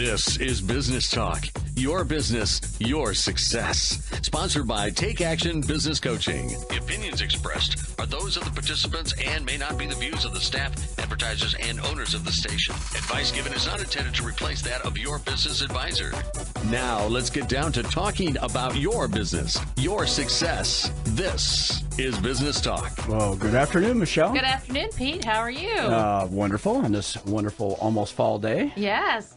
This is Business Talk, your business, your success. Sponsored by Take Action Business Coaching. The opinions expressed are those of the participants and may not be the views of the staff, advertisers, and owners of the station. Advice given is not intended to replace that of your business advisor. Now, let's get down to talking about your business, your success. This is Business Talk. Well, good afternoon, Michelle. Good afternoon, Pete. How are you? Wonderful on this wonderful almost fall day. Yes,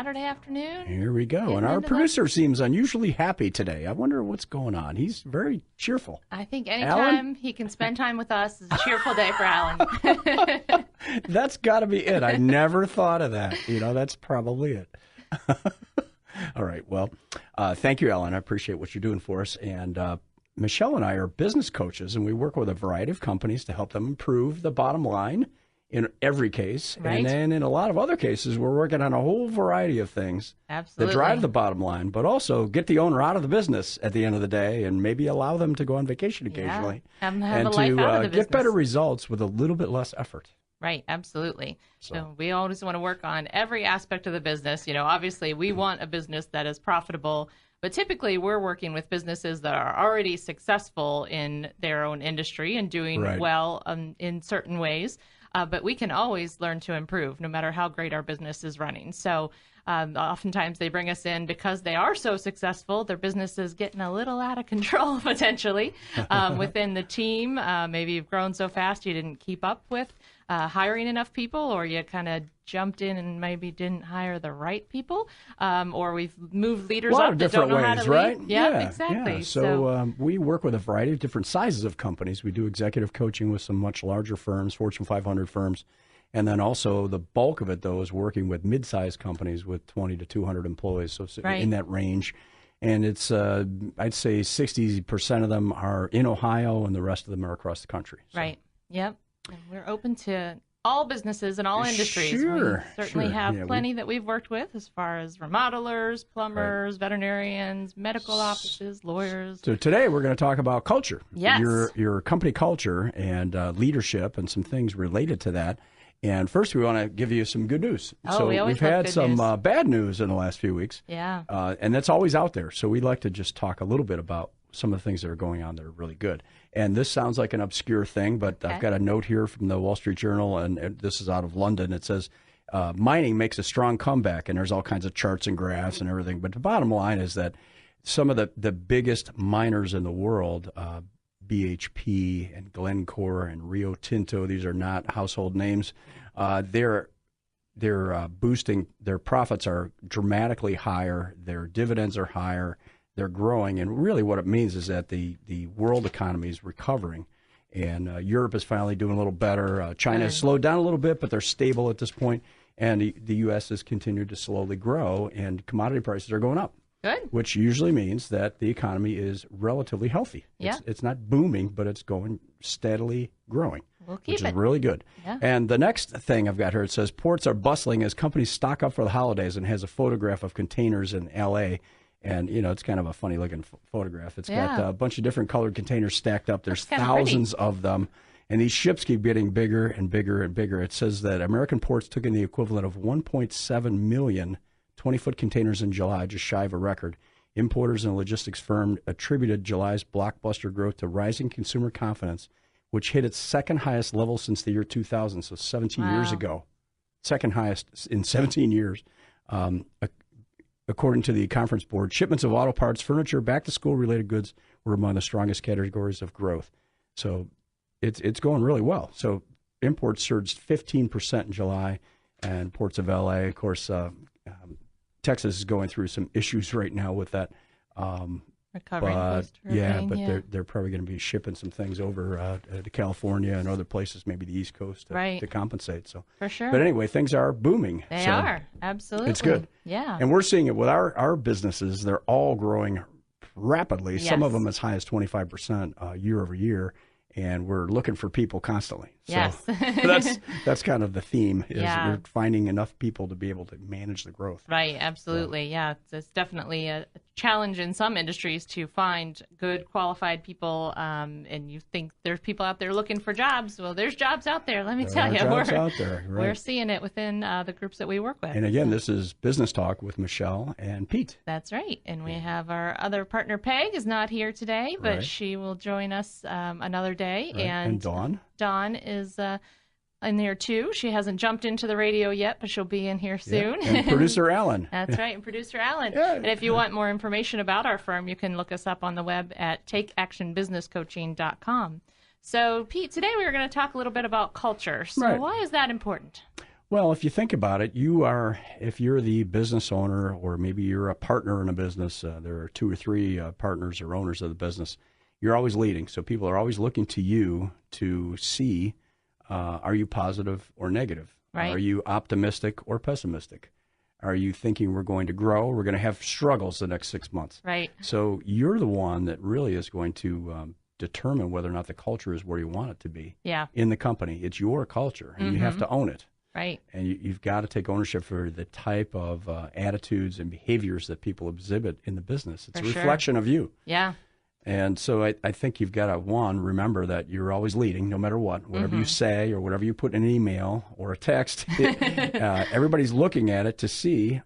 Saturday afternoon. Here we go. And our producer seems unusually happy today. I wonder what's going on. He's very cheerful. I think anytime he can spend time with us is a cheerful day for Alan. That's got to be it. I never thought of that. That's probably it. All right. Well, thank you, Ellen. I appreciate what you're doing for us. And Michelle and I are business coaches, and we work with a variety of companies to help them improve the bottom line in every case. Right. And then in a lot of other cases, we're working on a whole variety of things Absolutely. that drive the bottom line, but also get the owner out of the business at the end of the day and maybe allow them to go on vacation occasionally. Have and a life to out of the business. get better results with a little bit less effort. Right, absolutely. So we always want to work on every aspect of the business. Obviously we want a business that is profitable, but typically we're working with businesses that are already successful in their own industry and doing well in certain ways. But we can always learn to improve no matter how great our business is running. So oftentimes they bring us in because they are so successful, their business is getting a little out of control potentially within the team. Maybe you've grown so fast you didn't keep up with hiring enough people, or you kind of jumped in and maybe didn't hire the right people, or we've moved leaders up that don't know how to lead. Yeah, exactly. Yeah. So we work with a variety of different sizes of companies. We do executive coaching with some much larger firms, Fortune 500 firms, and then also the bulk of it, though, is working with mid-sized companies with 20 to 200 employees, so in that range. And it's, I'd say 60% of them are in Ohio, and the rest of them are across the country. So. Right. Yep. And we're open to all businesses and all industries. Sure. We certainly have plenty that we've worked with as far as remodelers, plumbers, veterinarians, medical offices, lawyers. So today we're going to talk about culture. Yes. Your company culture and leadership and some things related to that. And first, we want to give you some good news. So we've had some bad news in the last few weeks. Yeah. And that's always out there. So we'd like to just talk a little bit about some of the things that are going on that are really good. And this sounds like an obscure thing, but I've got a note here from the Wall Street Journal, and this is out of London. It says, mining makes a strong comeback, and there's all kinds of charts and graphs and everything. But the bottom line is that some of the biggest miners in the world, BHP and Glencore and Rio Tinto, these are not household names, they're boosting, their profits are dramatically higher, their dividends are higher, they're growing, and really what it means is that the world economy is recovering, and Europe is finally doing a little better. China has slowed down a little bit, but they're stable at this point, and the U.S. has continued to slowly grow, and commodity prices are going up. Good. Which usually means that the economy is relatively healthy. Yeah. It's not booming, but it's going steadily growing, which is really good. Yeah. And the next thing I've got here, it says ports are bustling as companies stock up for the holidays, and has a photograph of containers in L.A., and, it's kind of a funny-looking photograph. It's got a bunch of different colored containers stacked up. There's thousands of them, and these ships keep getting bigger and bigger and bigger. It says that American ports took in the equivalent of 1.7 million 20-foot containers in July, just shy of a record. Importers and a logistics firm attributed July's blockbuster growth to rising consumer confidence, which hit its second highest level since the year 2000, so 17 years ago. Second highest in 17 years. According to the conference board, shipments of auto parts, furniture, back-to-school related goods were among the strongest categories of growth. So it's going really well. So imports surged 15% in July, and ports of L.A., of course, Texas is going through some issues right now with that. Recovering they're probably going to be shipping some things over to California and other places, maybe the East Coast, to compensate. So for sure. But anyway, things are booming. They are, absolutely. It's good. Yeah. And we're seeing it with our businesses. They're all growing rapidly. Yes. Some of them as high as 25% year over year. And we're looking for people constantly. Yes. So that's kind of the theme, is we're finding enough people to be able to manage the growth. Right, absolutely. So. Yeah, it's definitely a challenge in some industries to find good qualified people, and you think there's people out there looking for jobs. Well, there's jobs out there. Let me tell you, we're seeing it within the groups that we work with. And again, this is Business Talk with Michelle and Pete. That's right. And we have our other partner, Peg, is not here today, but right. she will join us another day. Right. And Dawn. Dawn is in there too. She hasn't jumped into the radio yet, but she'll be in here soon. Yeah. And producer Alan. That's right, and producer Alan. Yeah. And if you want more information about our firm, you can look us up on the web at takeactionbusinesscoaching.com. So, Pete, today we are going to talk a little bit about culture. So right. Why is that important? Well, if you think about it, if you're the business owner, or maybe you're a partner in a business, there are 2 or 3 partners or owners of the business, you're always leading. So people are always looking to you to see, are you positive or negative? Right. Are you optimistic or pessimistic? Are you thinking we're going to grow? We're going to have struggles the next 6 months. Right. So you're the one that really is going to determine whether or not the culture is where you want it to be. Yeah. In the company. It's your culture, and you have to own it. Right. And you've got to take ownership for the type of attitudes and behaviors that people exhibit in the business. It's a reflection of you. Yeah. And so I think you've got to, remember that you're always leading, no matter what. Whatever you say or whatever you put in an email or a text, everybody's looking at it to see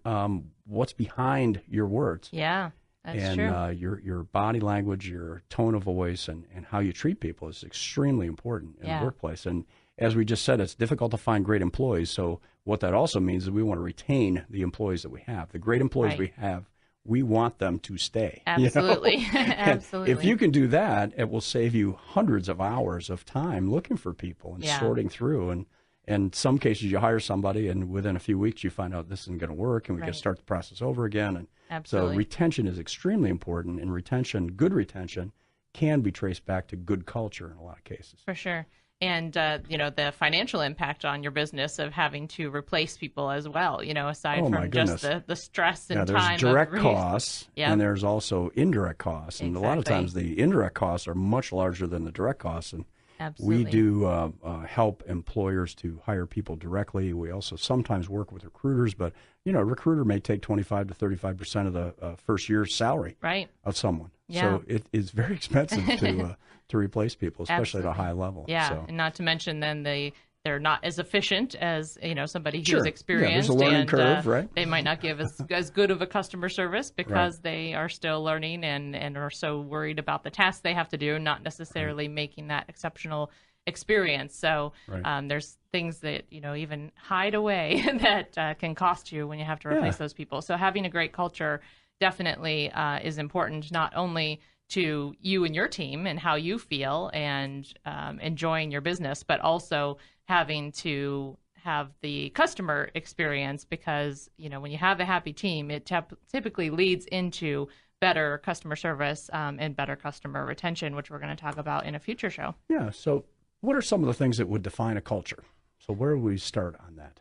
what's behind your words. Yeah, that's true. true. Your body language, your tone of voice, and how you treat people is extremely important in the workplace. And as we just said, it's difficult to find great employees. So what that also means is we want to retain the employees that we have. The great employees we have, we want them to stay. Absolutely. You know? Absolutely. If you can do that, it will save you hundreds of hours of time looking for people and sorting through. And in some cases, you hire somebody, and within a few weeks, you find out this isn't going to work, and we got to start the process over again. And Absolutely. So retention is extremely important, and good retention, can be traced back to good culture in a lot of cases. For sure. And, the financial impact on your business of having to replace people as well, aside from just the stress and time. There's direct costs, and there's also indirect costs. And a lot of times the indirect costs are much larger than the direct costs. And Absolutely. we do help employers to hire people directly. We also sometimes work with recruiters, but, a recruiter may take 25 to 35% of the first year's salary of someone. Yeah. So it is very expensive to replace people, especially at a high level. Yeah, so. And not to mention then they're not as efficient as somebody who's experienced. Yeah, there's a learning curve, right? They might not give as good of a customer service because they are still learning and are so worried about the tasks they have to do, not necessarily making that exceptional experience. So there's things that even hide away that can cost you when you have to replace those people. So having a great culture definitely is important, not only to you and your team and how you feel and enjoying your business, but also having to have the customer experience, because when you have a happy team, it typically leads into better customer service and better customer retention, which we're going to talk about in a future show. Yeah. So what are some of the things that would define a culture? So where do we start on that?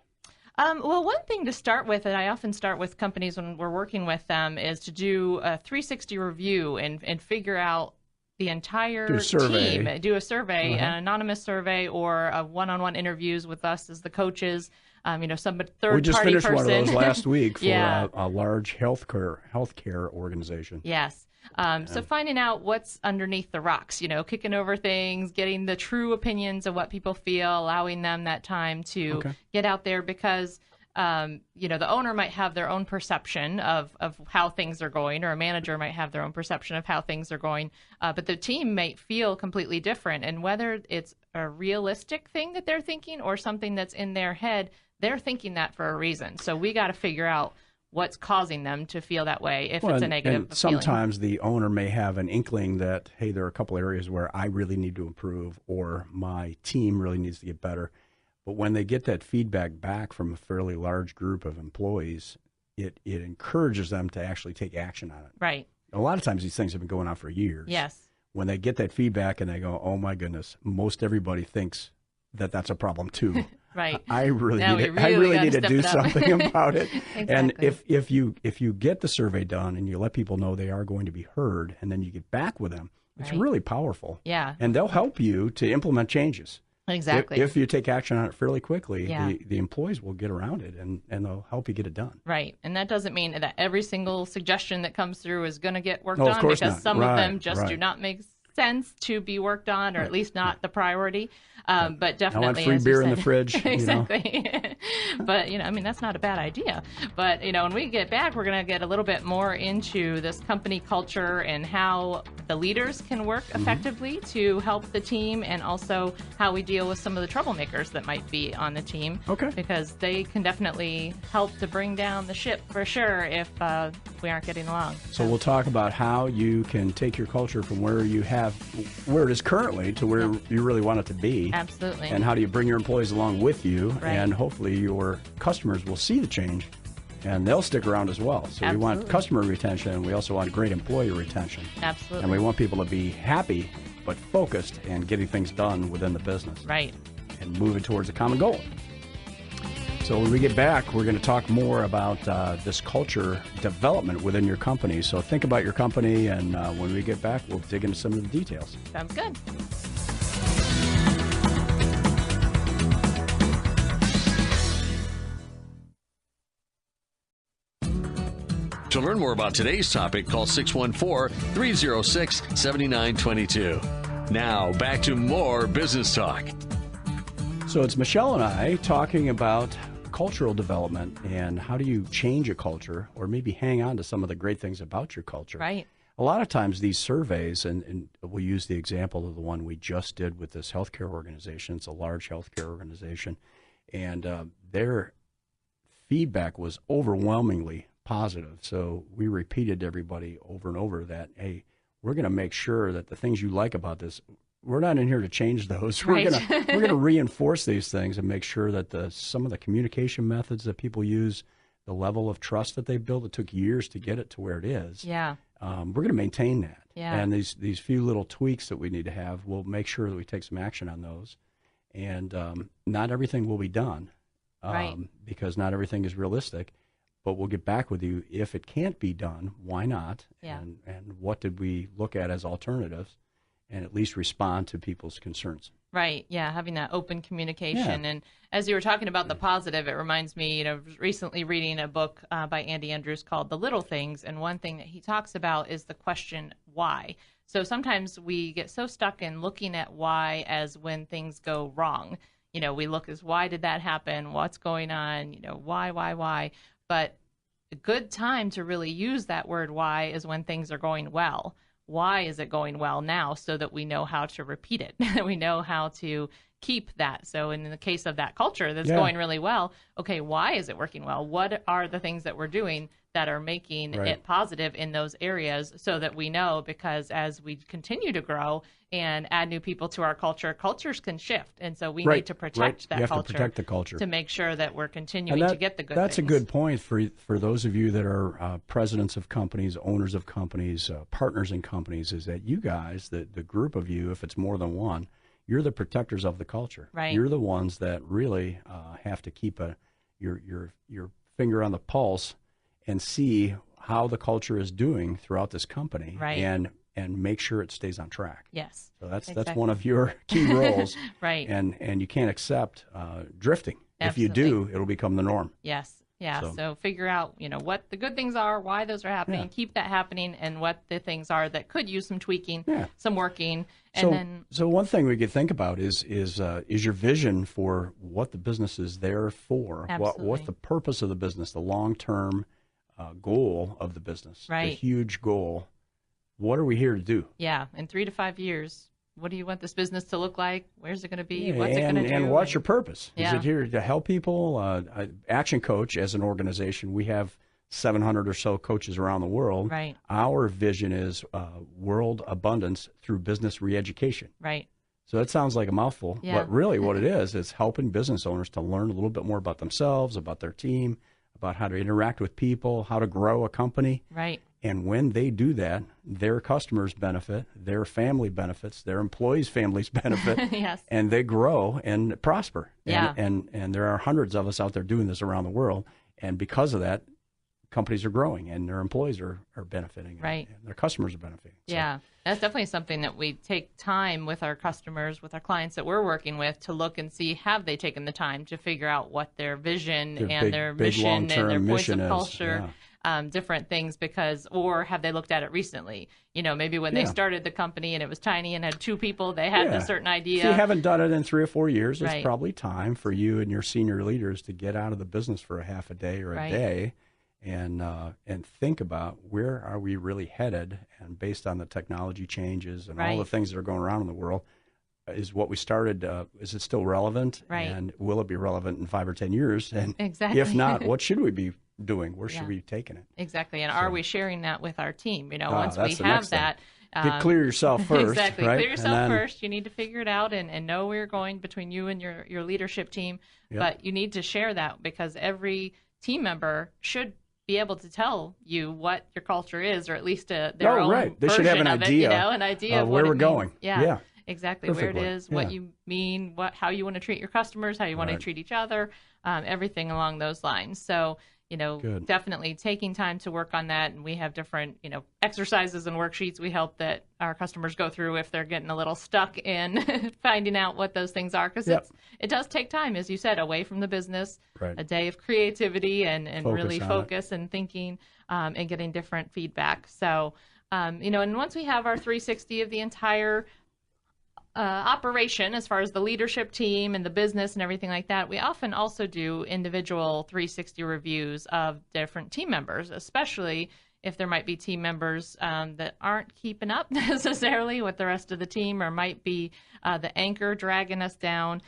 Well, one thing to start with, and I often start with companies when we're working with them, is to do a 360 review and figure out the entire team. Do a survey, an anonymous survey, or a one-on-one interviews with us as the coaches. Some third-party person. We just finished one of those last week for a large healthcare organization. Yes. So finding out what's underneath the rocks, kicking over things, getting the true opinions of what people feel, allowing them that time to get out there, because, the owner might have their own perception of how things are going, or a manager might have their own perception of how things are going, but the team might feel completely different. And whether it's a realistic thing that they're thinking or something that's in their head, they're thinking that for a reason. So we got to figure out what's causing them to feel that way, if it's a negative and sometimes the owner may have an inkling that, hey, there are a couple areas where I really need to improve, or my team really needs to get better. But when they get that feedback back from a fairly large group of employees, it encourages them to actually take action on it. Right. A lot of times these things have been going on for years. Yes. When they get that feedback and they go, oh, my goodness, most everybody thinks that that's a problem too. Right. I really need to do something about it. Exactly. And if you get the survey done and you let people know they are going to be heard, and then you get back with them, it's really powerful. Yeah. And they'll help you to implement changes. Exactly. If you take action on it fairly quickly, Yeah. the employees will get around it and they'll help you get it done. Right. And that doesn't mean that every single suggestion that comes through is going to get worked No, of on, course because not. some of them Right, just do right. not make sense to be worked on, or at least not the priority. But definitely, I want free as you beer in said- the fridge. Exactly. But, I mean, that's not a bad idea. But, when we get back, we're going to get a little bit more into this company culture and how the leaders can work effectively to help the team, and also how we deal with some of the troublemakers that might be on the team. Okay. Because they can definitely help to bring down the ship for sure if we aren't getting along. So we'll talk about how you can take your culture from where it is currently to where you really want it to be. Absolutely. And how do you bring your employees along with you? Right. And hopefully your customers will see the change and they'll stick around as well. So we want Absolutely. customer retention. We also want great employee retention. Absolutely. And we want people to be happy but focused and getting things done within the business Right. and moving towards a common goal. So when we get back, we're going to talk more about this culture development within your company. So think about your company, and when we get back, we'll dig into some of the details. Sounds good. To learn more about today's topic, call 614-306-7922. Now, back to more Business Talk. So it's Michelle and I talking about cultural development and how do you change a culture or maybe hang on to some of the great things about your culture. Right. A lot of times these surveys, and we'll use the example of the one we just did with this healthcare organization. It's a large healthcare organization, and their feedback was overwhelmingly positive. So we repeated to everybody over and over that, hey, we're going to make sure that the things you like about this, we're not in here to change those. Right. We're going to reinforce these things and make sure that some of the communication methods that people use, the level of trust that they built, it took years to get it to where it is. Yeah. We're going to maintain that. Yeah. And these few little tweaks that we need to have, we'll make sure that we take some action on those. And not everything will be done Right. because not everything is realistic. But we'll get back with you if it can't be done, why not? Yeah. And what did we look at as alternatives, and at least respond to people's concerns. Right. Yeah. Having that open communication. Yeah. And as you were talking about the positive, it reminds me, recently reading a book by Andy Andrews called The Little Things. And one thing that he talks about is the question, why? So sometimes we get so stuck in looking at why as when things go wrong. We look as, why did that happen? What's going on? Why? But a good time to really use that word why is when things are going well. Why is it going well now, so that we know how to repeat it? We know how to keep that. So in the case of that culture that's going really well, okay, why is it working well? What are the things that we're doing that are making it positive in those areas, so that we know? Because as we continue to grow and add new people to our culture, cultures can shift. And so we need to protect that you have culture. to protect the culture. To make sure that we're continuing to get the good That's things. a good point for those of you that are presidents of companies, owners of companies, partners in companies, is that you guys, the group of you, if it's more than one, you're the protectors of the culture. Right. You're the ones that really have to keep your finger on the pulse and see how the culture is doing throughout this company, Right. and make sure it stays on track. Yes. So that's Exactly. one of your key roles. Right. And you can't accept drifting. Absolutely. If you do, it'll become the norm. Yes. Yeah. So- So figure out, what the good things are, why those are happening, Yeah. keep that happening, and what the things are that could use some tweaking, Yeah. some working, and then So one thing we could think about is your vision for what the business is there for. Absolutely. What's the purpose of the business, the long-term goal of the business, the Right. huge goal. What are we here to do? yeah, in 3 to 5 years, what do you want this business to look like? Where's it going to be? What's it going to do? And what's your purpose? Yeah. Is it here to help people? Action Coach, as an organization, we have 700 or so coaches around the world. Right. Our vision is world abundance through business re-education. Right. So that sounds like a mouthful, Yeah. but really what it is helping business owners to learn a little bit more about themselves, about their team, about how to interact with people, how to grow a company. Right. And when they do that, their customers benefit, their family benefits, their employees' families benefit, Yes. and they grow and prosper. Yeah. And there are hundreds of us out there doing this around the world. And because of that, companies are growing and their employees are benefiting, right, and their customers are benefiting. So, yeah, that's definitely something that we take time with our customers, with our clients that we're working with, to look and see, have they taken the time to figure out what their vision and their mission and their points of culture, different things, or have they looked at it recently? Maybe when they started the company and it was tiny and had 2 people, they had a certain idea. If you haven't done it in 3 or 4 years, it's probably time for you and your senior leaders to get out of the business for a half a day or a day. And think about where are we really headed, and based on the technology changes and all the things that are going around in the world, is what we started, is it still relevant? Right. And will it be relevant in 5 or 10 years? And exactly. If not, what should we be doing? Where should we be taking it? Exactly. And are we sharing that with our team? Once we have that. Get clear yourself first. Exactly. Right? Clear yourself first. You need to figure it out and know where you're going between you and your leadership team. Yep. But you need to share that, because every team member should be able to tell you what your culture is, or at least their own They version should have an of idea, it, an idea of where what we're going. Yeah, exactly. Perfectly. Where it is, what you mean, how you want to treat your customers, how you want to treat each other, everything along those lines. So, definitely taking time to work on that. And we have different, exercises and worksheets we help that our customers go through if they're getting a little stuck in finding out what those things are. Because it does take time, as you said, away from the business, a day of creativity and really focus and thinking and getting different feedback. So, and once we have our 360 of the entire operation, as far as the leadership team and the business and everything like that, we often also do individual 360 reviews of different team members, especially if there might be team members that aren't keeping up necessarily with the rest of the team, or might be the anchor dragging us down.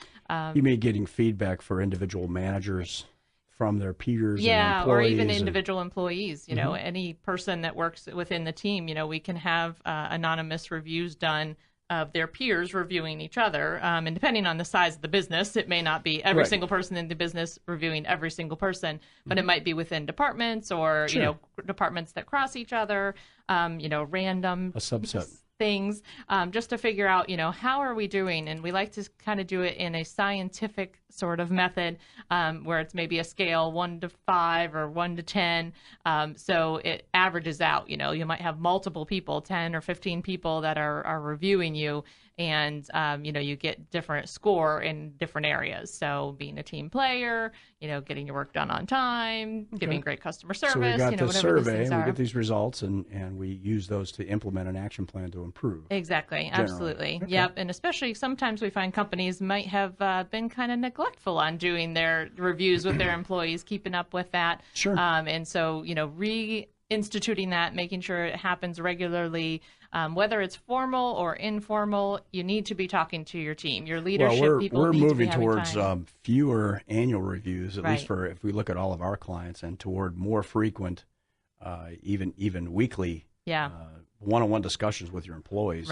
You mean getting feedback for individual managers from their peers and employees? Or even individual employees, any person that works within the team, we can have anonymous reviews done of their peers reviewing each other. And depending on the size of the business, it may not be every single person in the business reviewing every single person, but it might be within departments, or, departments that cross each other, random a subset things, just to figure out, how are we doing? And we like to kind of do it in a scientific sort of method, where it's maybe a scale 1 to 5 or 1 to 10. So it averages out. You might have multiple people, 10 or 15 people that are reviewing you, and you get different score in different areas. So being a team player, getting your work done on time, giving great customer service. So we got the whatever survey, these and we are. get these results, and we use those to implement an action plan to improve. Exactly, generally. absolutely. Okay. Yep, and especially sometimes we find companies might have been kind of neglectful on doing their reviews with their employees, keeping up with that. Sure. And so, reinstituting that, making sure it happens regularly, whether it's formal or informal, you need to be talking to your team, your leadership people. We're need moving to be towards fewer annual reviews, at least for if we look at all of our clients, and toward more frequent, even weekly, one-on-one discussions with your employees,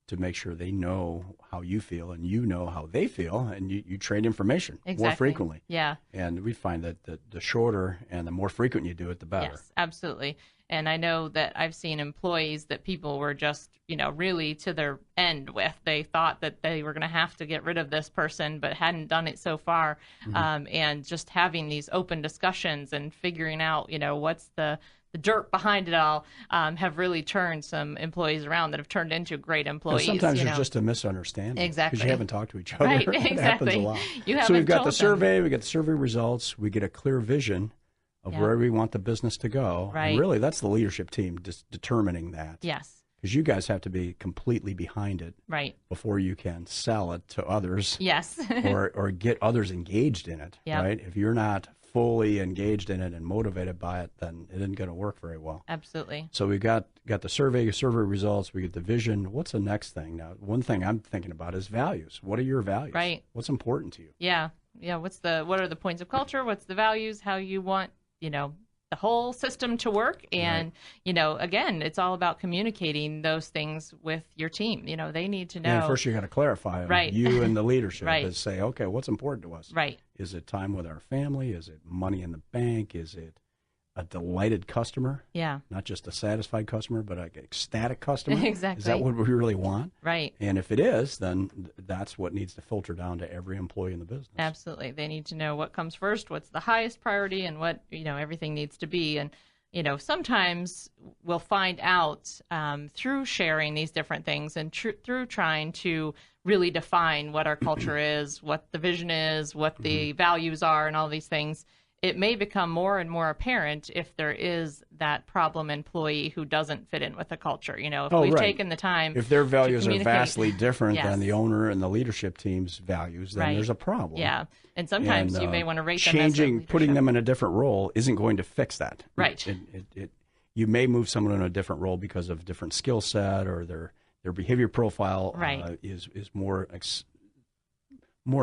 to make sure they know how you feel and you know how they feel, and you trade information more frequently. Yeah. And we find that the shorter and the more frequent you do it, the better. Yes, absolutely. And I know that I've seen employees that people were just, really to their end with. They thought that they were going to have to get rid of this person, but hadn't done it so far. And just having these open discussions and figuring out, what's the dirt behind it all, have really turned some employees around that have turned into great employees. Sometimes there's just a misunderstanding. Exactly. Because you haven't talked to each other. Right, It happens a lot. So we've got the survey, we get the survey results, we get a clear vision of where we want the business to go. Right. And really, that's the leadership team determining that. Yes. Because you guys have to be completely behind it before you can sell it to others. Yes. or get others engaged in it, right? If you're not fully engaged in it and motivated by it, then it isn't going to work very well. Absolutely. So we got the survey results, we get the vision. What's the next thing? Now, one thing I'm thinking about is values. What are your values? Right. What's important to you? Yeah. What are the points of culture? What's the values? How you want, the whole system to work. And, again, it's all about communicating those things with your team. They need to know. And first you got to clarify them. You and the leadership is say, okay, what's important to us? Right. Is it time with our family? Is it money in the bank? Is it a delighted customer? Yeah. Not just a satisfied customer, but an ecstatic customer? Exactly. Is that what we really want? Right. And if it is, then that's what needs to filter down to every employee in the business. Absolutely. They need to know what comes first, what's the highest priority, and what, everything needs to be. And sometimes we'll find out through sharing these different things and through trying to really define what our culture is, what the vision is, what the values are, and all these things. It may become more and more apparent if there is that problem employee who doesn't fit in with the culture. If we've taken the time, if their values are vastly different than the owner and the leadership team's values, then there's a problem. Yeah, and sometimes you may want to rate them as putting them in a different role isn't going to fix that. Right. You may move someone in a different role because of different skill set or their behavior profile is more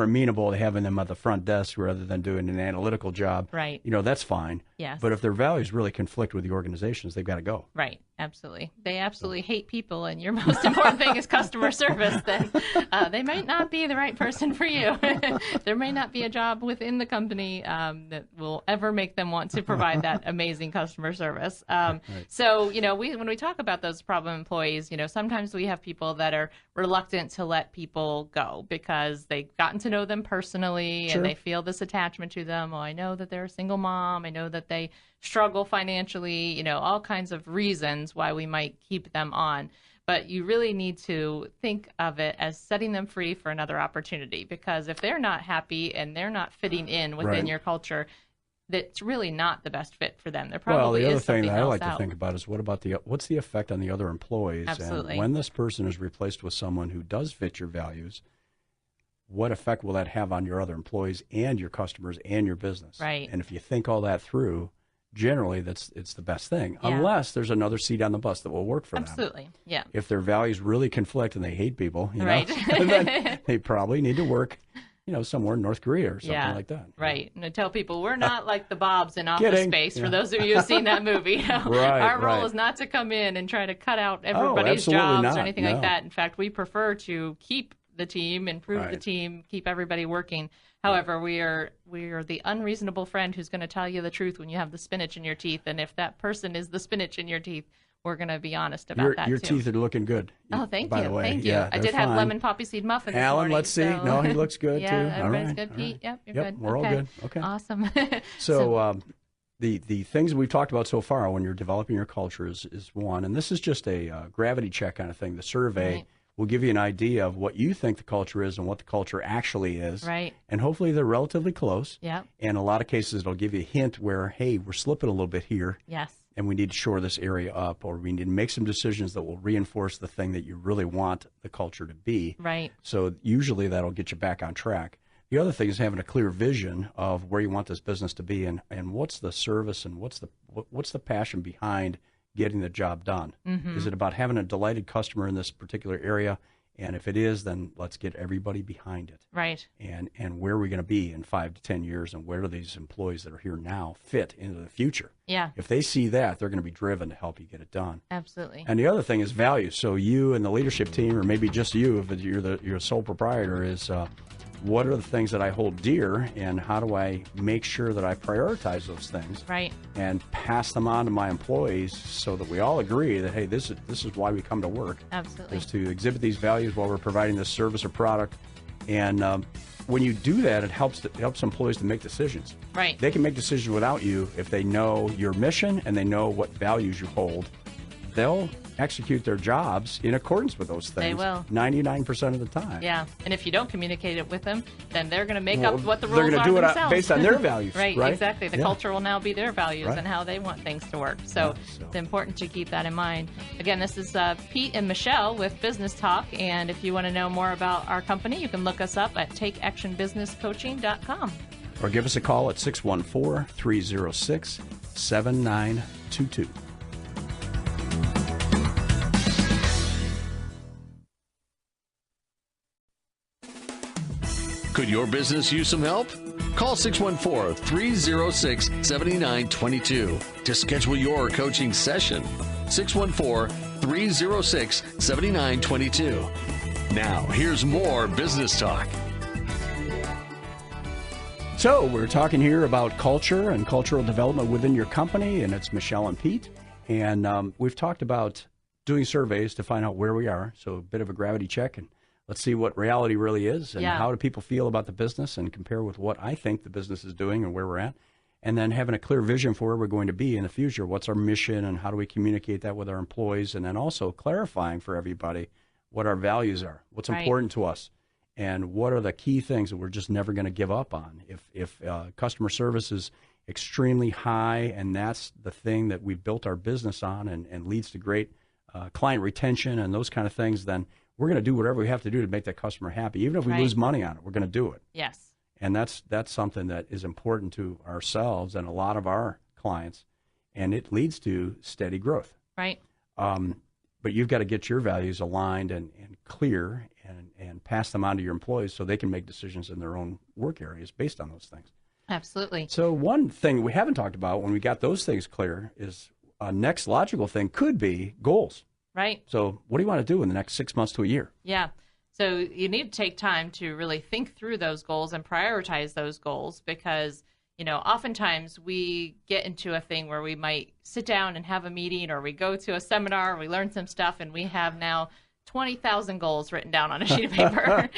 amenable to having them at the front desk rather than doing an analytical job. Right. That's fine. Yes. But if their values really conflict with the organizations, they've got to go. Right. Absolutely. They absolutely hate people, and your most important thing is customer service. Then they might not be the right person for you. There may not be a job within the company that will ever make them want to provide that amazing customer service. So, when we talk about those problem employees, sometimes we have people that are reluctant to let people go because they've gotten to know them personally and they feel this attachment to them. Oh, I know that they're a single mom. I know that they struggle financially, all kinds of reasons why we might keep them on. But you really need to think of it as setting them free for another opportunity, because if they're not happy and they're not fitting in within your culture, that's really not the best fit for them. There probably the other is thing something that I else like to think about is what's the effect on the other employees? Absolutely. And when this person is replaced with someone who does fit your values, what effect will that have on your other employees and your customers and your business? Right. And if you think all that through, generally it's the best thing, unless there's another seat on the bus that will work for them. Absolutely, yeah. If their values really conflict and they hate people, right. then they probably need to work, somewhere in North Korea or something like that. Right. And I tell people we're not like the Bobs in Office Space. For those of you who've seen that movie, our role is not to come in and try to cut out everybody's jobs or anything like that. In fact, we prefer to keep the team, improve the team, keep everybody working. However, we are the unreasonable friend who's going to tell you the truth when you have the spinach in your teeth. And if that person is the spinach in your teeth, we're going to be honest about that your too. teeth are looking good. Oh, thank you. By the way. Thank you. Yeah, I did have lemon poppy seed muffin this Alan, morning, let's see. So. No, he looks good too. Everybody's good, Pete. Right. Yep, you're good. We're all good. Okay. Awesome. So the things we've talked about so far when you're developing your culture is one, and this is just a gravity check kind of thing. The survey will give you an idea of what you think the culture is and what the culture actually is. Right. And hopefully they're relatively close. Yeah. And in a lot of cases, it'll give you a hint where, hey, we're slipping a little bit here. Yes. And we need to shore this area up, or we need to make some decisions that will reinforce the thing that you really want the culture to be. Right. So usually that'll get you back on track. The other thing is having a clear vision of where you want this business to be and what's the service and what's the passion behind getting the job done. Mm-hmm. Is it about having a delighted customer in this particular area? And if it is, then let's get everybody behind it. Right. And where are we going to be in 5 to 10 years, and where do these employees that are here now fit into the future? Yeah. If they see that, they're going to be driven to help you get it done. Absolutely. And the other thing is values. So you and the leadership team, or maybe just you, if you're a sole proprietor, is what are the things that I hold dear, and how do I make sure that I prioritize those things? Right. And pass them on to my employees so that we all agree that, hey, this is why we come to work. Absolutely. Is to exhibit these values while we're providing this service or product. And when you do that, it helps employees to make decisions. Right. They can make decisions without you if they know your mission and they know what values you hold. They'll execute their jobs in accordance with those things. They will. 99% of the time. Yeah, and if you don't communicate it with them, then they're going to make up what the rules are themselves. They're going to do it based on their values. Right, exactly. The culture will now be their values Right. and how they want things to work. So it's important to keep that in mind. Again, this is Pete and Michelle with Business Talk, and if you want to know more about our company, you can look us up at takeactionbusinesscoaching.com. Or give us a call at 614-306-7922. Could your business use some help? Call 614-306-7922 to schedule your coaching session. 614-306-7922. Now, here's more Business Talk. So we're talking here about culture and cultural development within your company, and it's Michelle and Pete. And we've talked about doing surveys to find out where we are, so a bit of a gravity check, and let's see what reality really is and how do people feel about the business and compare with what I think the business is doing and where we're at. and then having a clear vision for where we're going to be in the future. What's our mission, and how do we communicate that with our employees? And then also clarifying for everybody what our values are, what's important to us, and what are the key things that we're just never going to give up on. If customer service is extremely high, and that's the thing that we built our business on, and leads to great client retention and those kind of things, then we're going to do whatever we have to do to make that customer happy. Even if we lose money on it, we're going to do it. Yes. And that's something that is important to ourselves and a lot of our clients, and it leads to steady growth. Right. But you've got to get your values aligned and clear, and pass them on to your employees so they can make decisions in their own work areas based on those things. Absolutely. So one thing we haven't talked about when we got those things clear is a next logical thing could be goals. Right. So what do you want to do in the next 6 months to a year? Yeah. So you need to take time to really think through those goals and prioritize those goals, because, oftentimes we get into a thing where we might sit down and have a meeting, or we go to a seminar, or we learn some stuff, and we have now 20,000 goals written down on a sheet of paper.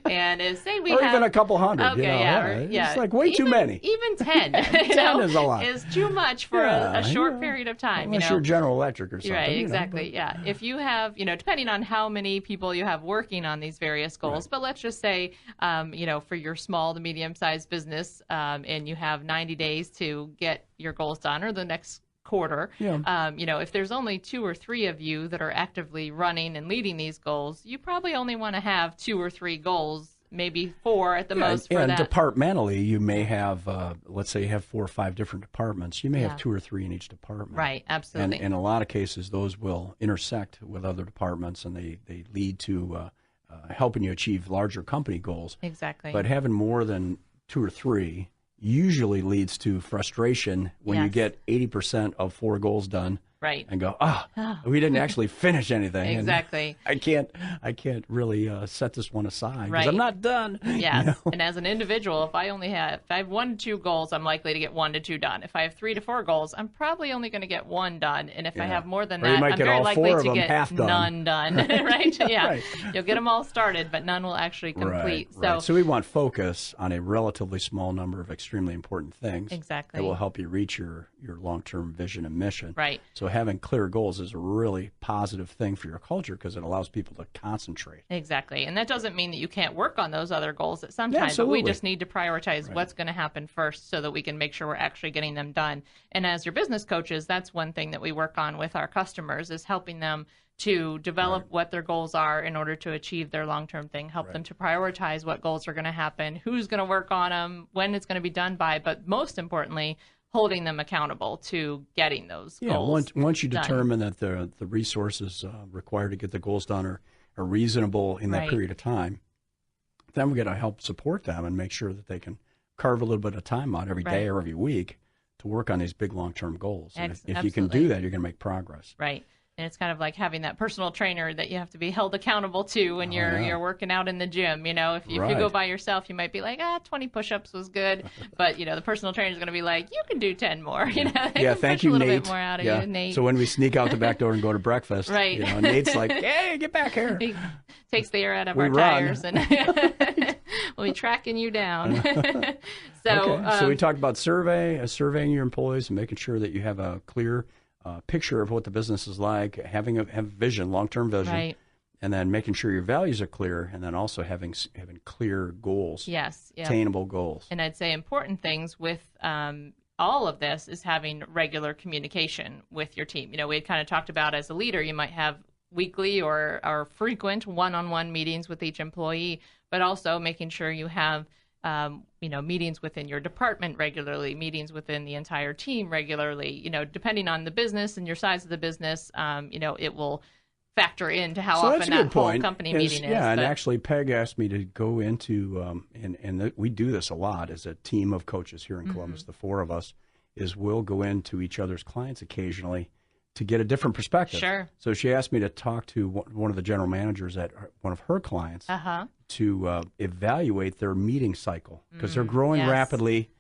And say we or have even a couple hundred. Okay, It's like way too many. Even 10. 10 is a lot. Is too much for a short period of time. Unless you're General Electric or something. Right, exactly. Yeah. If you have, depending on how many people you have working on these various goals, but let's just say, for your small to medium-sized business, and you have 90 days to get your goals done, or the next quarter. If there's only 2 or 3 of you that are actively running and leading these goals, you probably only want to have 2 or 3 goals, maybe 4 at the most for and that. Departmentally, you may have, let's say you have 4 or 5 different departments. You may have 2 or 3 in each department. Right, absolutely. And in a lot of cases, those will intersect with other departments, and they lead to helping you achieve larger company goals. Exactly. But having more than 2 or 3 usually leads to frustration when you get 80% of 4 goals done. Right. And go, we didn't actually finish anything. Exactly. And I can't really set this one aside because right. I'm not done. Yes. And as an individual, if I have 1 to 2 goals, I'm likely to get 1 to 2 done. If I have 3 to 4 goals, I'm probably only going to get 1 done. And if I have more than that, I'm very likely to get none done. Right? Yeah. Right. You'll get them all started, but none will actually complete. Right. So we want focus on a relatively small number of extremely important things. Exactly. That will help you reach your long-term vision and mission. Right. So having clear goals is a really positive thing for your culture because it allows people to concentrate. Exactly. And that doesn't mean that you can't work on those other goals at some time, but we just need to prioritize what's going to happen first so that we can make sure we're actually getting them done. And as your business coaches, that's one thing that we work on with our customers is helping them to develop what their goals are in order to achieve their long-term thing, help them to prioritize what goals are going to happen, who's going to work on them, when it's going to be done by, but most importantly, holding them accountable to getting those goals. Once you determine that the resources required to get the goals done are reasonable in that period of time, then we're going to help support them and make sure that they can carve a little bit of time out every day or every week to work on these big long-term goals. And if you can do that, you're going to make progress. Right. And it's kind of like having that personal trainer that you have to be held accountable to when you're working out in the gym. If you go by yourself, you might be like, 20 push-ups was good. But, the personal trainer is going to be like, you can do 10 more. Thank you, a little Nate. Bit more out of you, Nate. So when we sneak out the back door and go to breakfast, Nate's like, hey, get back here. He takes the air out of our tires and we'll be tracking you down. So we talked about surveying your employees and making sure that you have a clear picture of what the business is like, having a vision, long-term vision, and then making sure your values are clear, and then also having clear goals, attainable goals. And I'd say important things with all of this is having regular communication with your team. We had kind of talked about as a leader, you might have weekly or frequent one-on-one meetings with each employee, but also making sure you have meetings within your department regularly, meetings within the entire team regularly, depending on the business and your size of the business, it will factor into how often that whole company meeting is. Yeah, and actually Peg asked me to go into, and we do this a lot as a team of coaches here in Columbus, the 4 of us, is we'll go into each other's clients occasionally to get a different perspective. Sure. So she asked me to talk to one of the general managers at one of her clients to evaluate their meeting cycle because they're growing rapidly.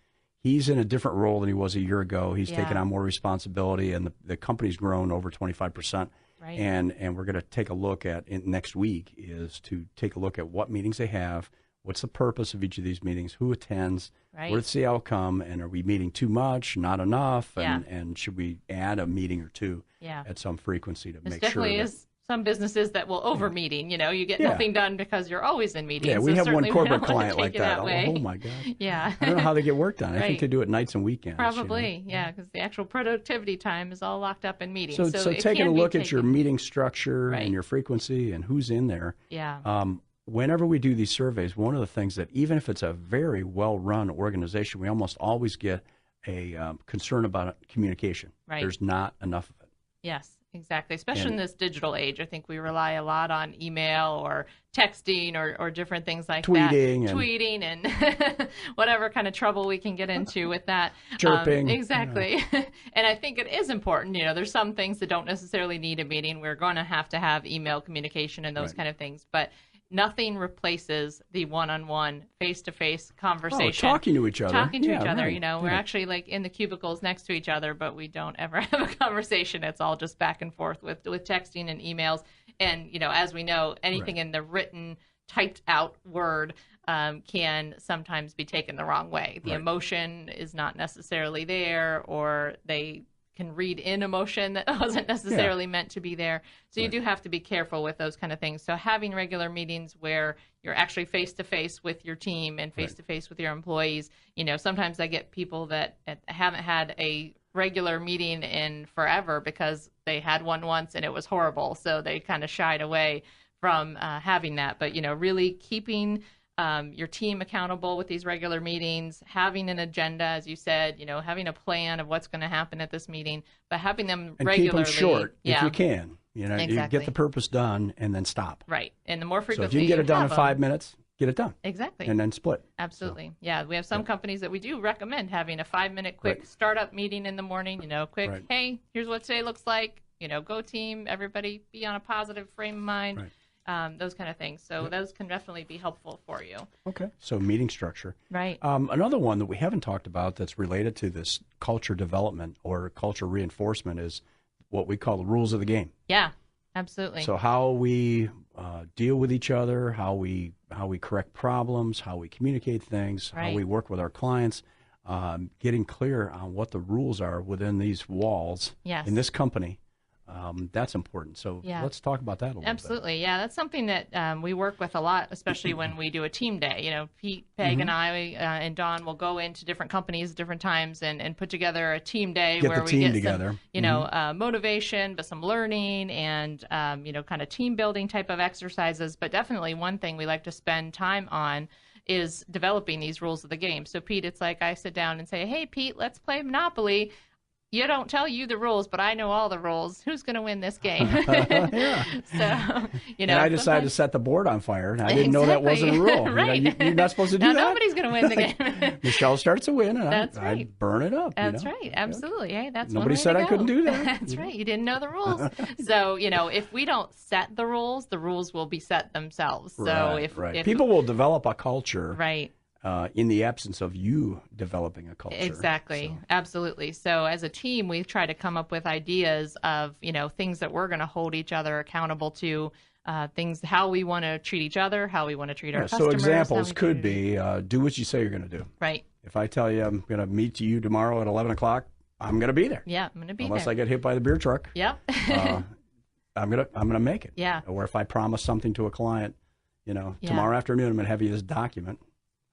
He's in a different role than he was a year ago. He's taken on more responsibility, and the company's grown over 25%. Right. And we're going to take a look at next week is to take a look at what meetings they have, What's the purpose of each of these meetings? Who attends? Right. What's the outcome? And are we meeting too much, not enough? Yeah. And should we add a meeting or two Yeah. at some frequency to There's make sure definitely that... is some businesses that will over meeting. You get Yeah. nothing done because you're always in meetings. Yeah, we So have one certainly we corporate don't want to client take like it that. way. Oh, my God. Yeah. I don't know how they get work done. I Right. think they do it nights and weekends. Probably, yeah, because the actual productivity time is all locked up in meetings. So it taking can a be look at your taken- meeting structure Right. and your frequency and who's in there. Yeah. Whenever we do these surveys, one of the things that even if it's a very well-run organization, we almost always get a concern about communication. Right. There's not enough of it. Yes, exactly. Especially in And- this digital age, I think we rely a lot on email or texting or different things like Tweeting that. and- Tweeting and whatever kind of trouble we can get into with that. Chirping. Exactly. And I think it is important. There's some things that don't necessarily need a meeting. We're going to have email communication and those Right. kind of things. But nothing replaces the one-on-one, face-to-face conversation. Talking to each other. Talking to Yeah, each other, right. we're Yeah. actually like in the cubicles next to each other, but we don't ever have a conversation. It's all just back and forth with texting and emails. And, as we know, anything Right. in the written, typed out word can sometimes be taken the wrong way. The Right. emotion is not necessarily there, or they can read in emotion that wasn't necessarily meant to be there. So you Right. do have to be careful with those kind of things. So having regular meetings where you're actually face to face with your team and face to face with your employees, sometimes I get people that haven't had a regular meeting in forever because they had one once and it was horrible. So they kind of shied away from having that. But, really keeping your team accountable with these regular meetings, having an agenda, as you said, having a plan of what's going to happen at this meeting, but having them And regularly. keep them short yeah, if you can. You Exactly. get the purpose done and then stop. right. And the more So frequently if you can get it done in have 5 them- minutes, get it done. Exactly. And then split. Absolutely. Yeah. We have some companies that we do recommend having a 5-minute quick Right. startup meeting in the morning, quick, Right. hey, here's what today looks like, go team, everybody be on a positive frame of mind, those kind of things. So those can definitely be helpful for you. Okay. So meeting structure. Right. Another one that we haven't talked about that's related to this culture development or culture reinforcement is what we call the rules of the game. Yeah, absolutely. So how we deal with each other, how we correct problems, how we communicate things, how Right. we work with our clients, getting clear on what the rules are within these walls Yes. in this company. That's important. So Yeah. let's talk about that a little bit. Absolutely. Yeah, that's something that we work with a lot, especially when we do a team day. Pete, Peg, and I and Dawn will go into different companies at different times and put together a team day Get where the we team get together. some, motivation, but some learning and, kind of team building type of exercises. But definitely one thing we like to spend time on is developing these rules of the game. So, Pete, it's like I sit down and say, hey, Pete, let's play Monopoly. You don't tell you the rules, but I know all the rules. Who's going to win this game? Yeah. So, And I decided to sometimes- set the board on fire, and I didn't know that wasn't a rule. Right. You're not supposed to do now, that. nobody's going to win the game. Michelle starts a win, and That's I right. burn it up. That's right. Absolutely. Hey, that's Nobody one way said to I go. couldn't do that. That's right. You didn't know the rules. So, if we don't set the rules will be set themselves. So Right. if People will develop a culture right. In the absence of you developing a culture. Exactly. So, Absolutely. So as a team, we try to come up with ideas of, things that we're going to hold each other accountable to, things, how we want to treat each other, how we want to treat our so customers. how examples we could treat- be do what you say you're going to do. Right. If I tell you I'm going to meet you tomorrow at 11 o'clock, I'm going to be there. Yeah, I'm going to be Unless there. I get hit by the beer truck, Yep. I'm gonna make it. Yeah. Or if I promise something to a client, Yeah. tomorrow afternoon I'm going to have you this document.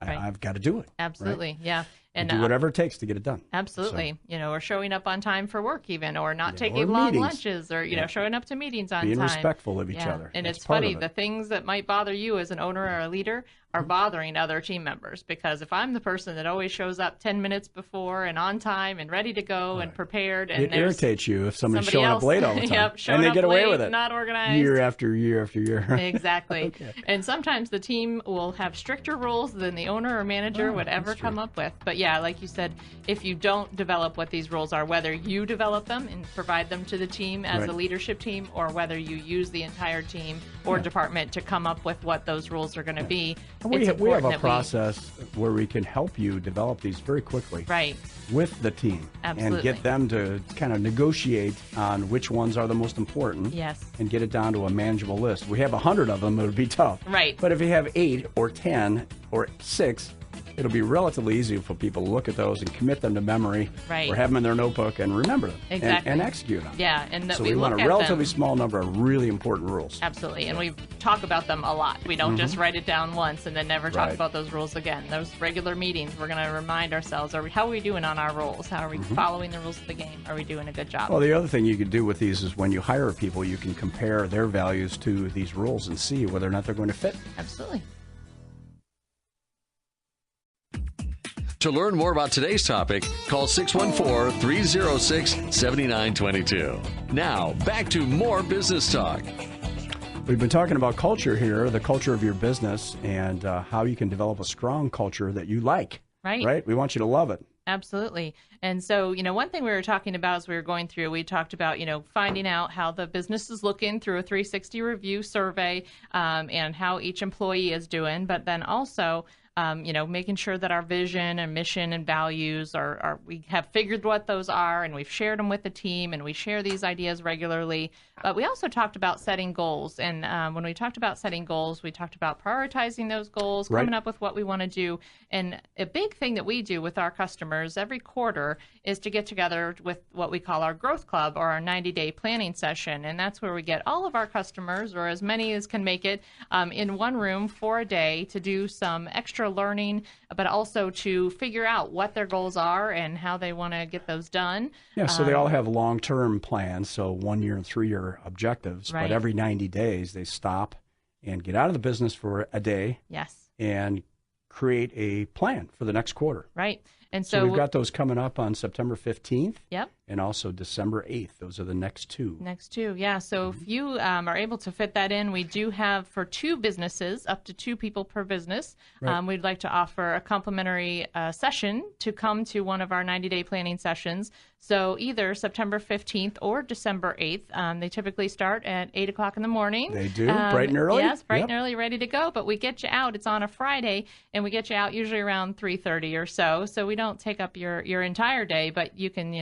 Right. I've got to do it. Absolutely. Yeah. And do whatever it takes to get it done. Absolutely. Or showing up on time for work even, or not or taking long meetings. lunches, or, showing up to meetings on Being time. respectful of each Yeah. other. And That's it's part funny, of it. the things that might bother you as an owner or a leader are bothering other team members, because if I'm the person that always shows up 10 minutes before and on time and ready to go and prepared, and It irritates you if somebody's somebody showing else, up late all the time. yep, showing and they up get away late, with it. not organized. Year after year after year. Exactly. Okay. And sometimes the team will have stricter rules than the owner or manager would ever that's true. come up with. But yeah, like you said, if you don't develop what these rules are, whether you develop them and provide them to the team as Right. a leadership team, or whether you use the entire team or department to come up with what those rules are going to be, We have a process where we can help you develop these very quickly. Right. With the team. Absolutely. And get them to kind of negotiate on which ones are the most important. Yes. And get it down to a manageable list. If we have 100 of them, it would be tough. Right. But if you have 8 or 10 or 6, it'll be relatively easy for people to look at those and commit them to memory, right, or have them in their notebook and remember them, exactly, and execute them. Yeah, and that so we want look a at relatively them. Small number of really important rules. Absolutely, and we talk about them a lot. We don't just write it down once and then never talk Right. about those rules again. Those regular meetings, we're going to remind ourselves: how are we doing on our rules? How are we following the rules of the game? Are we doing a good job? Well, the other thing you could do with these is when you hire people, you can compare their values to these rules and see whether or not they're going to fit. Absolutely. To learn more about today's topic, call 614-306-7922. Now, back to more business talk. We've been talking about culture here, the culture of your business, and how you can develop a strong culture that you like. Right. Right? We want you to love it. Absolutely. And so, one thing we were talking about as we were going through, we talked about, finding out how the business is looking through a 360 review survey, and how each employee is doing, but then also, making sure that our vision and mission and values we have figured what those are, and we've shared them with the team, and we share these ideas regularly. But we also talked about setting goals. And when we talked about setting goals, we talked about prioritizing those goals, right, coming up with what we want to do. And a big thing that we do with our customers every quarter is to get together with what we call our growth club, or our 90-day planning session. And that's where we get all of our customers, or as many as can make it, in one room for a day to do some extra learning, but also to figure out what their goals are and how they want to get those done. Yeah, so they all have long-term plans, so 1 year and 3 year objectives, right, but every 90 days they stop and get out of the business for a day. Yes. And create a plan for the next quarter. Right. And so we've got those coming up on September 15th. Yep. And also December 8th. Those are the next two. Yeah. So if you are able to fit that in, we do have for 2 businesses, up to 2 people per business, right, we'd like to offer a complimentary session to come to one of our 90-day planning sessions. So either September 15th or December 8th. They typically start at 8 o'clock in the morning. They do, bright and early? Yes, bright and early, ready to go. But we get you out. It's on a Friday, and we get you out usually around 3:30 or so. So we don't take up your entire day, but you can,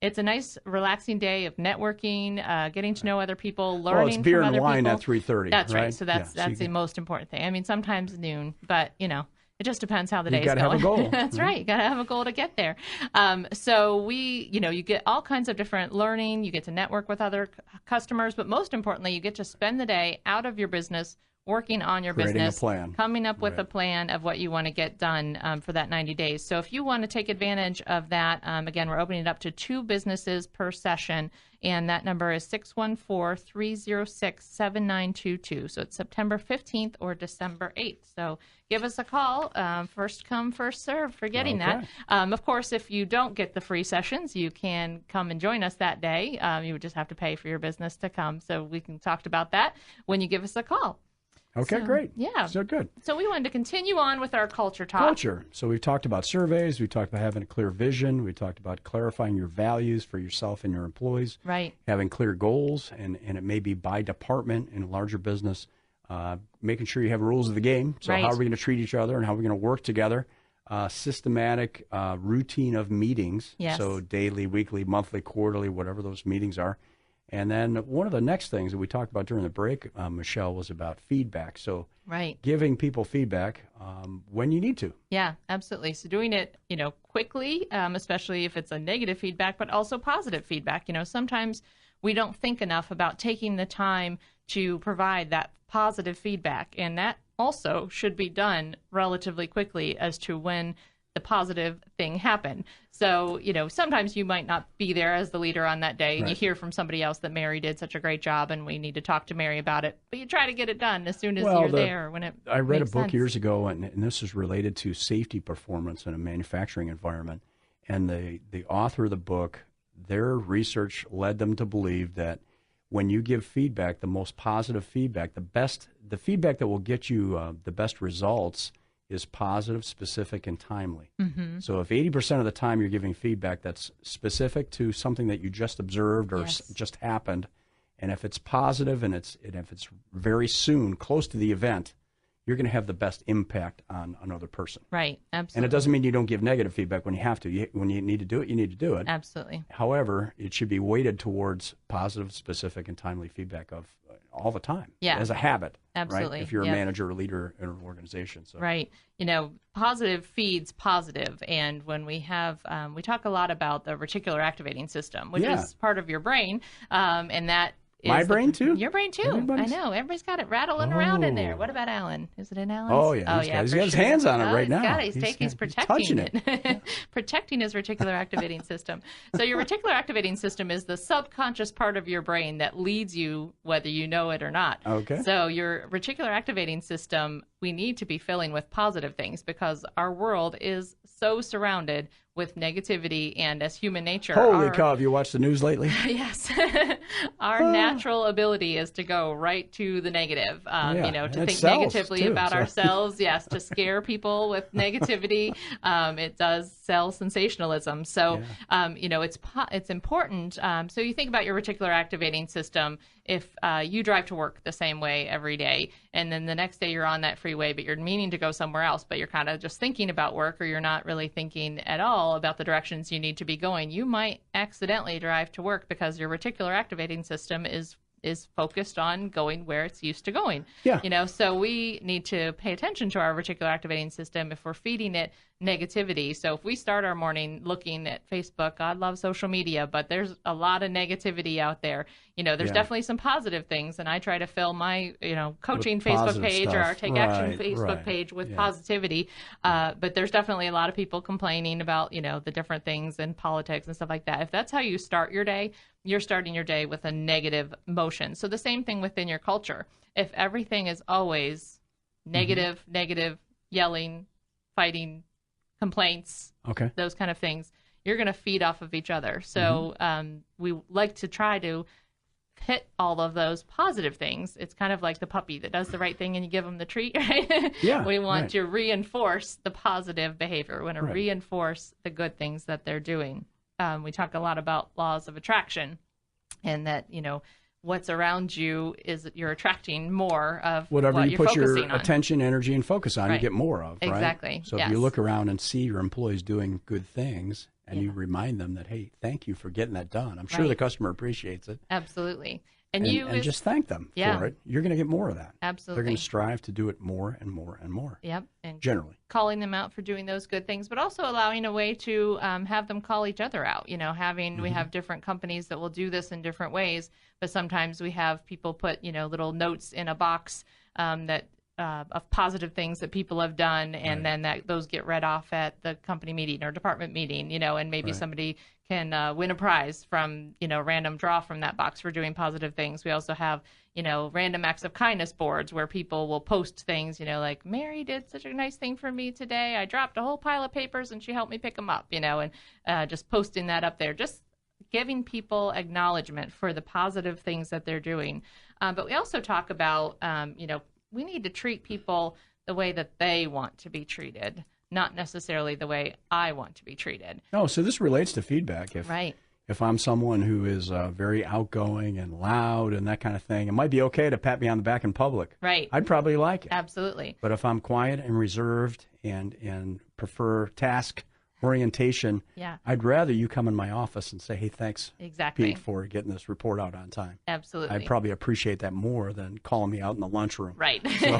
it's a nice, relaxing day of networking, getting to know other people, learning well, it's beer from and other wine people. at 3:30. That's right. So yeah, that's the most important thing. I mean, sometimes noon, but it just depends how the day is going. You got to have a goal. That's right. You got to have a goal to get there. So you get all kinds of different learning. You get to network with other customers, but most importantly, you get to spend the day out of your business, working on your creating business, a plan, coming up with a plan of what you want to get done for that 90 days. So if you want to take advantage of that, again, we're opening it up to 2 businesses per session, and that number is 614-306-7922. So it's September 15th or December 8th. So give us a call. First come, first serve for getting that. Of course, if you don't get the free sessions, you can come and join us that day. You would just have to pay for your business to come. So we can talk about that when you give us a call. Okay, great. Yeah. So good. So we wanted to continue on with our culture talk. Culture. So we've talked about surveys. We talked about having a clear vision. We talked about clarifying your values for yourself and your employees. Right. Having clear goals, and it may be by department in a larger business. Making sure you have rules of the game. So right, how are we going to treat each other, and how are we going to work together? Systematic routine of meetings. Yes. So daily, weekly, monthly, quarterly, whatever those meetings are. And then one of the next things that we talked about during the break, Michelle, was about feedback. So right, giving people feedback when you need to. Yeah, absolutely. So doing it, quickly, especially if it's a negative feedback, but also positive feedback. Sometimes we don't think enough about taking the time to provide that positive feedback. And that also should be done relatively quickly as to when the positive thing happened. So, sometimes you might not be there as the leader on that day, and right, you hear from somebody else that Mary did such a great job and we need to talk to Mary about it. But you try to get it done as soon as you're there. When I read a book sense. years ago, and this is related to safety performance in a manufacturing environment. And the author of the book, their research led them to believe that when you give feedback, the most positive feedback, the feedback that will get you the best results is positive, specific, and timely. Mm-hmm. So if 80% of the time you're giving feedback that's specific to something that you just observed or yes, just happened, and if it's positive and if it's very soon, close to the event, you're going to have the best impact on another person. Right, absolutely. And it doesn't mean you don't give negative feedback when you have to. When you need to do it, you need to do it. Absolutely. However, it should be weighted towards positive, specific, and timely feedback of all the time. Yeah. As a habit. Absolutely. Right? If you're a manager or leader in an organization. So. Right. Positive feeds positive. And when we have, we talk a lot about the reticular activating system, which is part of your brain. And that My brain too? Your brain too. Everybody's... I know. Everybody's got it rattling around in there. What about Alan? Is it in Alan's? Oh, yeah. He's got his hands on it right now. He's protecting it. Protecting his reticular activating system. So your reticular activating system is the subconscious part of your brain that leads you whether you know it or not. Okay. So your reticular activating system, we need to be filling with positive things because our world is so surrounded with negativity, and as human nature, holy cow, have you watched the news lately? Yes. Our natural ability is to go right to the negative, to think negatively about ourselves, to scare people with negativity. It does sell sensationalism. So, it's important. So you think about your reticular activating system. If you drive to work the same way every day, and then the next day you're on that freeway, but you're meaning to go somewhere else, but you're kind of just thinking about work, or you're not really thinking at all about the directions you need to be going, you might accidentally drive to work because your reticular activating system is focused on going where it's used to going. Yeah. So we need to pay attention to our reticular activating system if we're feeding it negativity. So if we start our morning looking at Facebook, God loves social media, but there's a lot of negativity out there. There's definitely some positive things, and I try to fill my, coaching with Facebook page stuff. or our Take Action Facebook page with positivity. But there's definitely a lot of people complaining about, the different things in politics and stuff like that. If that's how you start your day, you're starting your day with a negative motion. So the same thing within your culture. If everything is always negative, yelling, fighting, complaints, those kind of things, you're going to feed off of each other. So we like to try to hit all of those positive things. It's kind of like the puppy that does the right thing and you give them the treat, right? Yeah. We want to reinforce the positive behavior. We want to reinforce the good things that they're doing. We talk a lot about laws of attraction, and that, what's around you is that you're attracting more of whatever what you put your on. attention, energy, and focus on, you get more of, right? Exactly. So if you look around and see your employees doing good things, and you remind them that, hey, thank you for getting that done. I'm sure the customer appreciates it. Absolutely. And just thank them for it. You're going to get more of that. Absolutely. They're going to strive to do it more and more and more. Yep. And generally calling them out for doing those good things, but also allowing a way to have them call each other out. We have different companies that will do this in different ways, but sometimes we have people put, little notes in a box that of positive things that people have done, and then those get read off at the company meeting or department meeting, and maybe somebody can win a prize from, random draw from that box for doing positive things. We also have, random acts of kindness boards where people will post things, like Mary did such a nice thing for me today. I dropped a whole pile of papers and she helped me pick them up, and just posting that up there, just giving people acknowledgement for the positive things that they're doing. But we also talk about, we need to treat people the way that they want to be treated, not necessarily the way I want to be treated. No, so this relates to feedback. If I'm someone who is very outgoing and loud and that kind of thing, it might be okay to pat me on the back in public. Right. I'd probably like it. Absolutely. But if I'm quiet and reserved and prefer task orientation, I'd rather you come in my office and say, hey, thanks, Pete, for getting this report out on time. Absolutely. I'd probably appreciate that more than calling me out in the lunchroom. Right. So,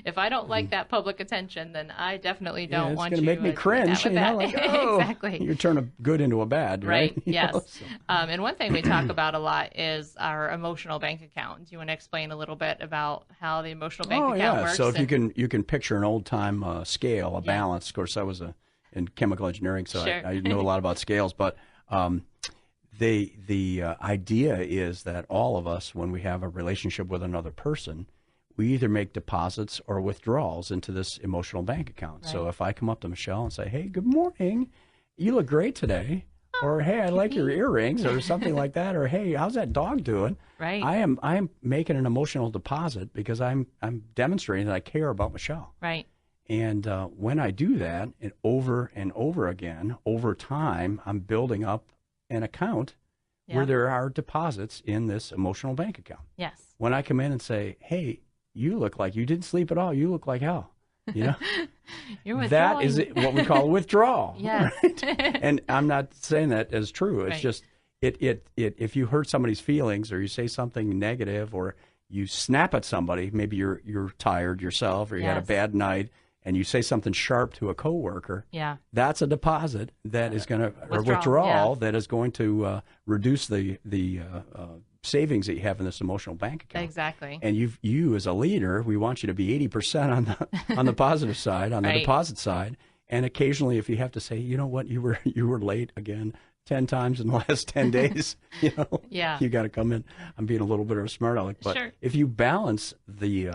if I don't like that public attention, then I definitely don't want you to make me cringe. Exactly. You turn a good into a bad, right? Yes. And one thing we talk about a lot is our emotional bank account. Do you want to explain a little bit about how the emotional bank account works? So if you can picture an old time scale, a balance. Of course, I was in chemical engineering, so I know a lot about scales. But the idea is that all of us, when we have a relationship with another person, we either make deposits or withdrawals into this emotional bank account. Right. So if I come up to Michelle and say, hey, good morning, you look great today, or hey, I like your earrings, or something like that, or hey, how's that dog doing? Right. I am making an emotional deposit because I'm demonstrating that I care about Michelle. Right. And when I do that, and over again, over time, I'm building up an account where there are deposits in this emotional bank account. Yes. When I come in and say, hey, you look like you didn't sleep at all. You look like hell. You know, You're that is what we call withdrawal. Yes. Right? And I'm not saying that as true. It's just if you hurt somebody's feelings or you say something negative or you snap at somebody, maybe you're tired yourself or you had a bad night, and you say something sharp to a coworker. Yeah. That's a deposit that is going to withdrawal that is going to reduce the savings that you have in this emotional bank account. Exactly. And you as a leader, we want you to be 80% on the positive side, on the deposit side. And occasionally, if you have to say, you know what, you were late again 10 times in the last 10 days, you got to come in. I'm being a little bit of a smart aleck, but if you balance the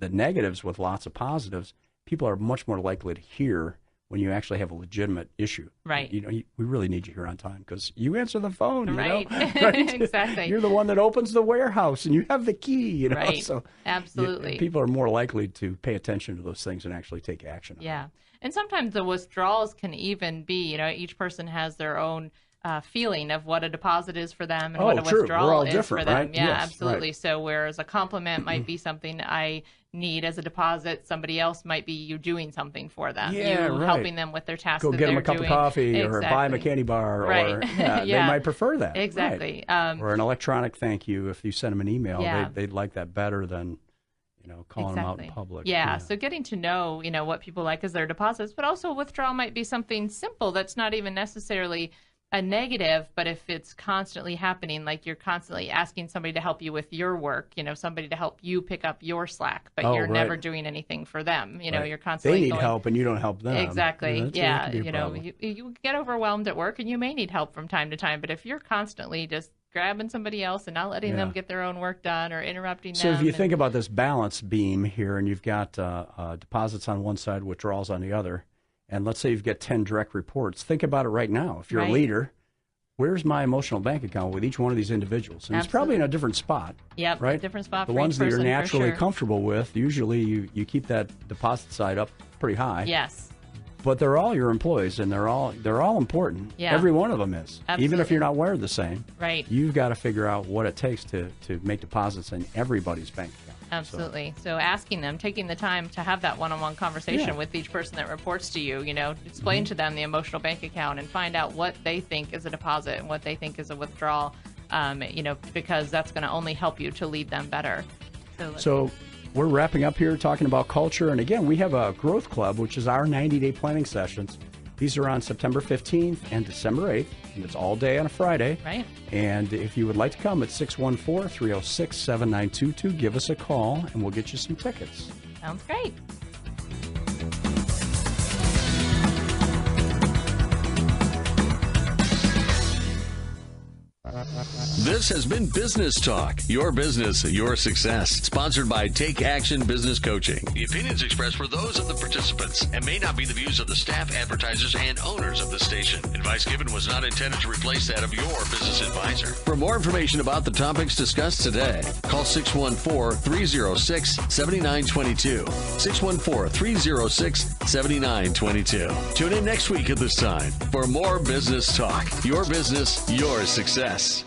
negatives with lots of positives, people are much more likely to hear when you actually have a legitimate issue. Right. We really need you here on time because you answer the phone. Right. You know? Right? Exactly. You're the one that opens the warehouse and you have the key. You know? Right. So absolutely. People are more likely to pay attention to those things and actually take action. Yeah. And sometimes the withdrawals can even be, each person has their own feeling of what a deposit is for them and what a withdrawal is for them. Right? Yeah, yes, absolutely. Right. So whereas a compliment might be something I need as a deposit, somebody else might be you doing something for them. Helping them with their tasks. Go get them a cup of coffee or buy them a candy bar. Right. Or they might prefer that. Exactly. Right. Or an electronic thank you if you send them an email. They'd like that better than calling them out in public. Yeah, so getting to know, what people like as their deposits, but also withdrawal might be something simple that's not even necessarily a negative, but if it's constantly happening, like you're constantly asking somebody to help you with your work, somebody to help you pick up your slack, but you're never doing anything for them. You're constantly they need help and you don't help them. Exactly. You get overwhelmed at work and you may need help from time to time, but if you're constantly just grabbing somebody else and not letting them get their own work done or interrupting them. So if you think about this balance beam here and you've got deposits on one side, withdrawals on the other, and let's say you've got 10 direct reports, think about it right now. If you're a leader, where's my emotional bank account with each one of these individuals? And it's probably in a different spot. Yep, right? A different spot the for ones each that person, you're naturally for sure. comfortable with, usually you keep that deposit side up pretty high. Yes. But they're all your employees, and they're all important. Yeah. Every one of them is. Absolutely. Even if you're not wired the same. Right. You've got to figure out what it takes to make deposits in everybody's bank account. Absolutely. So asking them, taking the time to have that one-on-one conversation with each person that reports to you, explain to them the emotional bank account and find out what they think is a deposit and what they think is a withdrawal, because that's going to only help you to lead them better. So we're wrapping up here talking about culture. And again, we have a growth club, which is our 90-day planning sessions. These are on September 15th and December 8th, and it's all day on a Friday. Right. And if you would like to come, it's 614-306-7922. Give us a call, and we'll get you some tickets. Sounds great. This has been Business Talk, your business, your success. Sponsored by Take Action Business Coaching. The opinions expressed were those of the participants and may not be the views of the staff, advertisers, and owners of the station. Advice given was not intended to replace that of your business advisor. For more information about the topics discussed today, call 614-306-7922. 614-306-7922. Tune in next week at this time for more Business Talk, your business, your success.